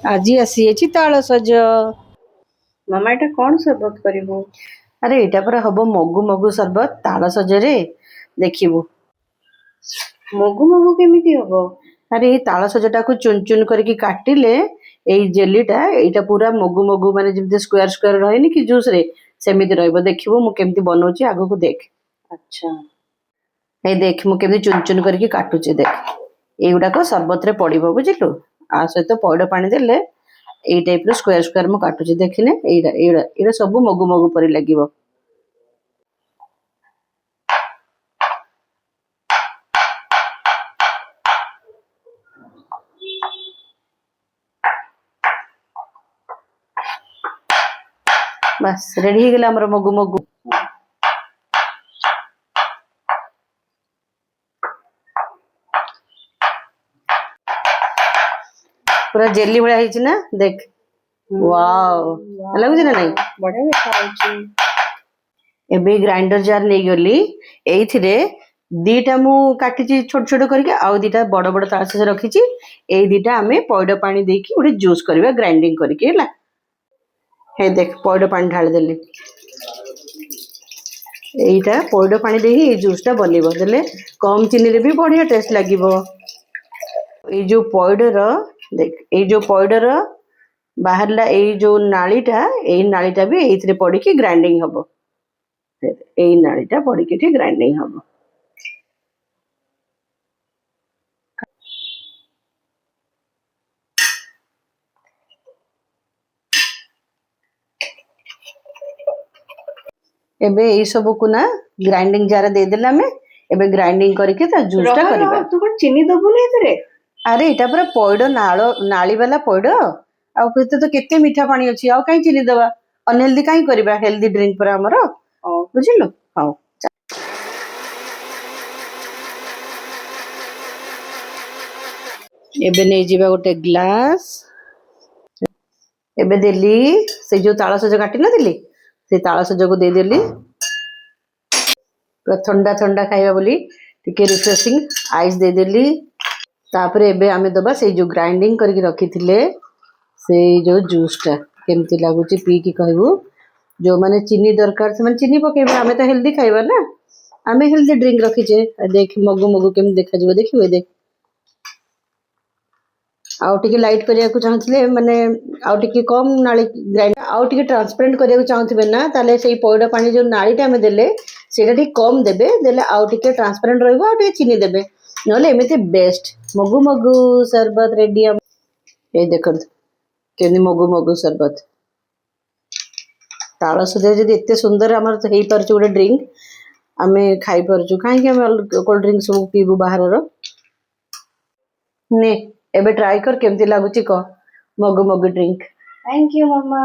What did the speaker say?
आज आसी तालसज। मामा एटा कौन सरबत करिवो? अरे एटा पर हबो मगु मगु सरबत तालसजरे देखिबो। मगु मगु केमिति हबो? अरे ये तालसजटा को चुन चुन करके काटिले एई जेलीटा एटा पूरा मगु मगु माने जेमते स्क्वायर स्क्वायर रहैनि कि जूस रे सेमिति रहइबो। देखिबो मु केमिति बनौची आगो को देख। अच्छा ए देख मु केमिति चुन चुन करके काटुची देख। एगुडा को सरबत रे पड़िबो बुझिलु। आ सहित पौड पानी देले एई टाइप रो स्क्वायर स्क्वायर मु काटुची देखिने एइरा एइरा एइरा सब मगु मगु परि लागिबो। बस रेडी हो गला हमर मगु मगु। पूरा जेली भळा हिची ना देख। वाओ लागुची ना नहीं बढ़िया देखा होची। एबे ग्राइंडर जार नै गली एइथिरे दीटा मु काटिची छोट छोट करके आउ दीटा बड़ बड़ तालसज रखीची। एई दीटा हमें पौड पानी देकी उडे जूस करबा ग्राइंडिंग करके हला। हे देख पौड पानी ढाल देली। एइटा पौड पानी देही ए जूसटा बनेबो देले कम चीनी रे भी बढ़िया टेस्ट लागिबो। ए जो पौडर देख ए जो पौडर बाहरला ए जो नालीटा भी एइथिरे पड़ी के ग्राइंडिंग हबो। एई नालीटा पड़ी के ग्राइंडिंग हबो। एबे ए सब को ना ग्राइंडिंग जार दे देला में एबे ग्राइंडिंग करके ता जूसटा करबा। तू कोन चीनी दबु नै एतरे? अरे एटा पूरा पौड नाली वाला पौड आ केते तो केते मीठा पानी अछि आ काई चीनी दबा अनहेल्दी काई करबा हेल्दी ड्रिंक पर हमरो बुझिलो। हां एबे नै जीवा गोटे ग्लास एबे देली से जो तालसज काटी न देली से तालसज को दे देली। पूरा ठंडा ठंडा खाइबा बोली टिके रिफ्रेशिंग आइस दे देली। तापरे एबे आमे दबा से जो ग्राइंडिंग करके रखी थिले से जो जूसटा केमती लागुची पी की कहबो। जो माने चीनी दरकार से माने चीनी पकेबा आमे तो हेल्दी खाइबा ना आमे हेल्दी ड्रिंक रखीचे। देख मगु मगु केम देखा जिवो देखिबे देख। आउ टिके लाइट करिया को चाहथिले माने आउ टिके कम नाली ग्राइंड आउ टिके ट्रांसपेरेंट करिया को चाहथिबे ना ताले सेई पौडा पानी जो नालीटा में देले सेटा ठीक कम देबे देले आउ टिके ट्रांसपेरेंट रहइबो आउ टिके चीनी देबे नले एमिते बेस्ट मगु मगु सरबत रेडी। ए देखत केनी मगु मगु सरबत तालसज जदी एते सुंदर हमर तो हेई परछु उडे ड्रिंक आमे खाइ परछु काहे कि हम कोल्ड ड्रिंक सब पीबु बाहर रो ने एबे ट्राई कर केमती लागुची को मगु मगु ड्रिंक। Thank you mama.